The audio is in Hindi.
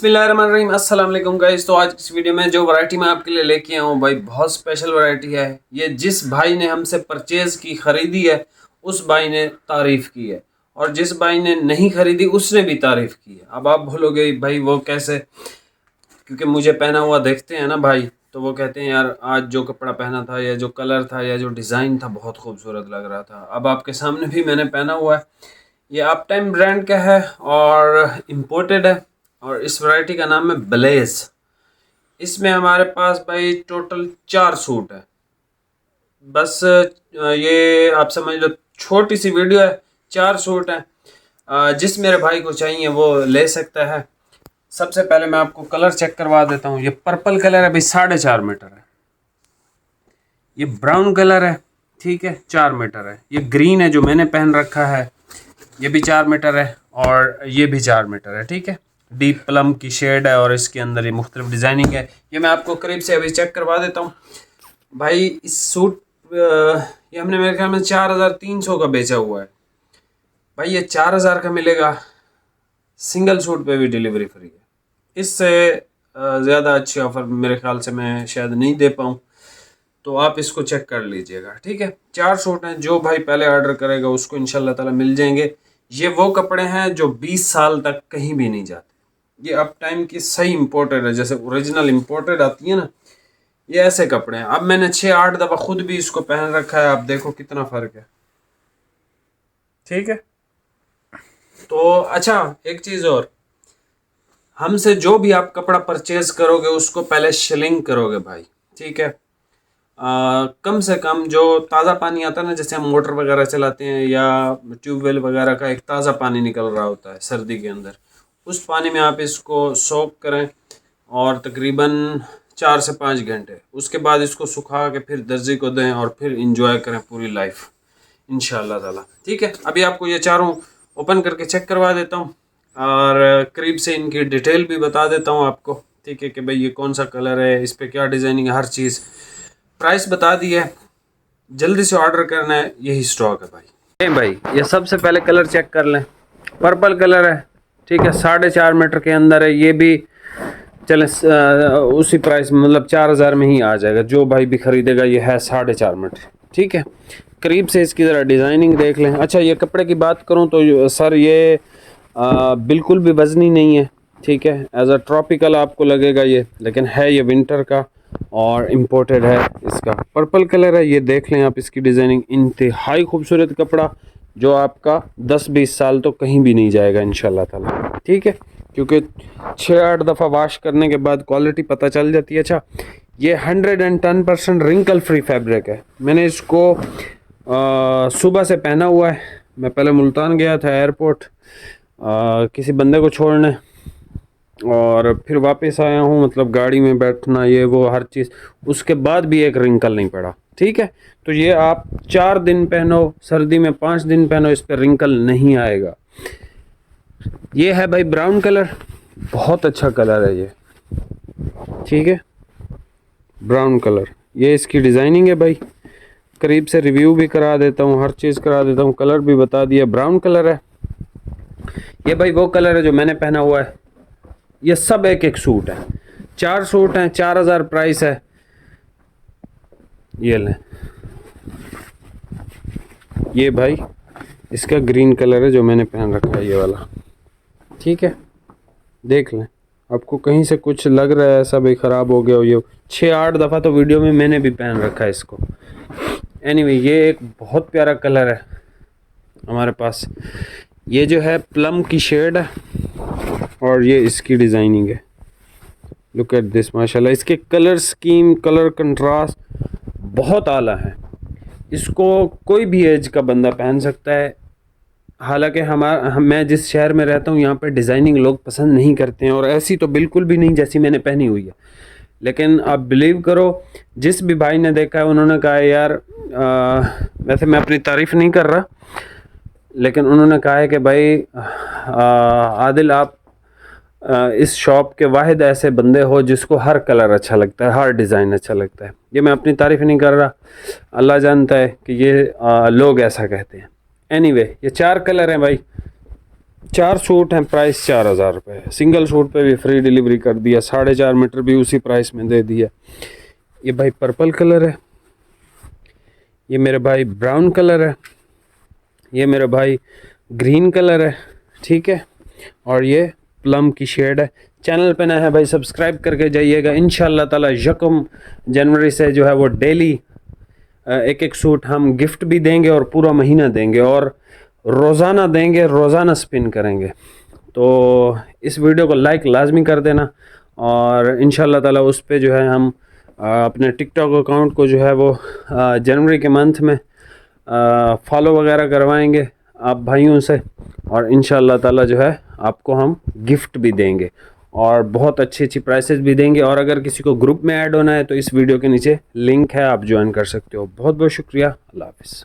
बिस्मिल्लाहिर्रहमानिर्रहीम अस्सलाम वालेकुम गाइस। तो आज इस वीडियो में जो वैरायटी मैं आपके लिए लेके आया हूँ भाई, बहुत स्पेशल वैरायटी है। ये जिस भाई ने हमसे परचेज़ की ख़रीदी है उस भाई ने तारीफ़ की है, और जिस भाई ने नहीं ख़रीदी उसने भी तारीफ़ की है। अब आप बोलोगे भाई वो कैसे, क्योंकि मुझे पहना हुआ देखते हैं ना भाई, तो वो कहते हैं यार आज जो कपड़ा पहना था या जो कलर था या जो डिज़ाइन था बहुत खूबसूरत लग रहा था। अब आपके सामने भी मैंने पहना हुआ है। ये अप टाइम ब्रांड का है और इम्पोर्टेड है, और इस वैरायटी का नाम है ब्लेज। इसमें हमारे पास भाई टोटल 4 सूट है। बस ये आप समझ लो छोटी सी वीडियो है, 4 सूट हैं। जिस मेरे भाई को चाहिए वो ले सकता है। सबसे पहले मैं आपको कलर चेक करवा देता हूँ। ये पर्पल कलर है भाई, 4.5 मीटर है। ये ब्राउन कलर है, ठीक है, 4 मीटर है। ये ग्रीन है जो मैंने पहन रखा है, ये भी 4 मीटर है, और ये भी 4 मीटर है, ठीक है। डीप प्लम की शेड है और इसके अंदर ये मुख्तलिफ डिज़ाइनिंग है। ये मैं आपको करीब से अभी चेक करवा देता हूँ भाई। इस सूट ये हमने मेरे ख्याल में 4300 का बेचा हुआ है भाई। ये 4000 का मिलेगा, सिंगल सूट पे भी डिलीवरी फ्री है। इससे ज़्यादा अच्छी ऑफ़र मेरे ख्याल से मैं शायद नहीं दे पाऊँ, तो आप इसको चेक कर लीजिएगा, ठीक है। 4 सूट हैं, जो भाई पहले ऑर्डर करेगा उसको इंशाल्लाह ताला मिल जाएंगे। ये वो कपड़े हैं जो 20 साल तक कहीं भी नहीं जाते। ये अप टाइम की सही इम्पोर्टेड है, जैसे ओरिजिनल इम्पोर्टेड आती है ना, ये ऐसे कपड़े हैं। अब मैंने 6-8 दफ़ा खुद भी इसको पहन रखा है, आप देखो कितना फ़र्क है, ठीक है। तो अच्छा, एक चीज़ और, हमसे जो भी आप कपड़ा परचेज करोगे उसको पहले शिलिंग करोगे भाई, ठीक है। कम से कम जो ताज़ा पानी आता है ना, जैसे हम मोटर वगैरह चलाते हैं या ट्यूबवेल वगैरह का एक ताज़ा पानी निकल रहा होता है सर्दी के अंदर, उस पानी में आप इसको सोक करें और तकरीबन 4 से 5 घंटे, उसके बाद इसको सुखा के फिर दर्जी को दें और फिर इंजॉय करें पूरी लाइफ इंशाल्लाह ताला, ठीक है। अभी आपको ये चारों ओपन करके चेक करवा देता हूँ और करीब से इनकी डिटेल भी बता देता हूँ आपको, ठीक है, कि भाई ये कौन सा कलर है, इस पर क्या डिज़ाइनिंग है, हर चीज़। प्राइस बता दी है, जल्दी से ऑर्डर करना है, यही स्टॉक है भाई। भाई ये सबसे पहले कलर चेक कर लें, पर्पल कलर है, ठीक है, 4.5 मीटर के अंदर है। ये भी चले उसी प्राइस में, मतलब 4000 में ही आ जाएगा। जो भाई भी ख़रीदेगा, ये है 4.5 मीटर, ठीक है। करीब से इसकी ज़रा डिज़ाइनिंग देख लें। अच्छा, ये कपड़े की बात करूँ तो सर ये बिल्कुल भी वज़नी नहीं है, ठीक है। एज अ ट्रॉपिकल आपको लगेगा ये, लेकिन है ये विंटर का और इम्पोर्टेड है। इसका पर्पल कलर है, ये देख लें आप, इसकी डिज़ाइनिंग इंतहाई खूबसूरत कपड़ा, जो आपका 10-20 साल तो कहीं भी नहीं जाएगा इंशाल्लाह ताला, ठीक है, क्योंकि 6-8 दफ़ा वॉश करने के बाद क्वालिटी पता चल जाती है। अच्छा, ये 110% रिंकल फ्री फैब्रिक है। मैंने इसको सुबह से पहना हुआ है। मैं पहले मुल्तान गया था एयरपोर्ट किसी बंदे को छोड़ने, और फिर वापस आया हूँ, मतलब गाड़ी में बैठना ये वो हर चीज़, उसके बाद भी एक रिंकल नहीं पड़ा, ठीक है। तो ये आप 4 दिन पहनो, सर्दी में 5 दिन पहनो, इस पर रिंकल नहीं आएगा। ये है भाई ब्राउन कलर, बहुत अच्छा कलर है ये, ठीक है, ब्राउन कलर। ये इसकी डिज़ाइनिंग है भाई, करीब से रिव्यू भी करा देता हूँ, हर चीज़ करा देता हूँ, कलर भी बता दिया। ब्राउन कलर है ये भाई, वो कलर है जो मैंने पहना हुआ है। ये सब एक एक सूट है, 4 सूट हैं, 4000 प्राइस है। ये लें, ये भाई इसका ग्रीन कलर है जो मैंने पहन रखा है, ये वाला, ठीक है। देख लें, आपको कहीं से कुछ लग रहा है ऐसा भाई ख़राब हो गया हो, ये 6-8 दफ़ा तो वीडियो में मैंने भी पहन रखा है इसको। एनीवे, ये एक बहुत प्यारा कलर है हमारे पास। ये जो है प्लम की शेड है और ये इसकी डिज़ाइनिंग है। लुक एट दिस, माशाल्लाह। इसके कलर स्कीम, कलर कंट्रास्ट बहुत आला है। इसको कोई भी एज का बंदा पहन सकता है। हालांकि मैं जिस शहर में रहता हूँ यहाँ पे डिज़ाइनिंग लोग पसंद नहीं करते हैं, और ऐसी तो बिल्कुल भी नहीं जैसी मैंने पहनी हुई है। लेकिन आप बिलीव करो, जिस भी भाई ने देखा है उन्होंने कहा है यार, वैसे मैं अपनी तारीफ़ नहीं कर रहा, लेकिन उन्होंने कहा है कि भाई आदिल, आप इस शॉप के वाहिद ऐसे बंदे हो जिसको हर कलर अच्छा लगता है, हर डिज़ाइन अच्छा लगता है। ये मैं अपनी तारीफ़ नहीं कर रहा, अल्लाह जानता है कि ये लोग ऐसा कहते हैं। एनीवे, ये 4 कलर हैं भाई। 4 सूट हैं, प्राइस 4000 रुपये। सिंगल सूट पे भी फ्री डिलीवरी कर दिया, 4.5 मीटर भी उसी प्राइस में दे दिया। ये भाई पर्पल कलर है, ये मेरे भाई ब्राउन कलर है, ये मेरे भाई ग्रीन कलर है, ठीक है, और ये प्लम की शेड है। चैनल पे नया है भाई सब्सक्राइब करके जाइएगा। इंशाल्लाह ताला 1 जनवरी से जो है वो डेली एक एक सूट हम गिफ्ट भी देंगे और पूरा महीना देंगे और रोज़ाना देंगे, रोज़ाना स्पिन करेंगे। तो इस वीडियो को लाइक लाजमी कर देना और इंशाल्लाह ताला उस पे जो है हम अपने टिकटॉक अकाउंट को जो है वो जनवरी के मंथ में फॉलो वगैरह करवाएंगे आप भाइयों से और इंशाल्लाह ताला जो है आपको हम गिफ्ट भी देंगे और बहुत अच्छी अच्छी प्राइसेस भी देंगे। और अगर किसी को ग्रुप में ऐड होना है तो इस वीडियो के नीचे लिंक है, आप ज्वाइन कर सकते हो। बहुत बहुत शुक्रिया, अल्लाह हाफ़िज़।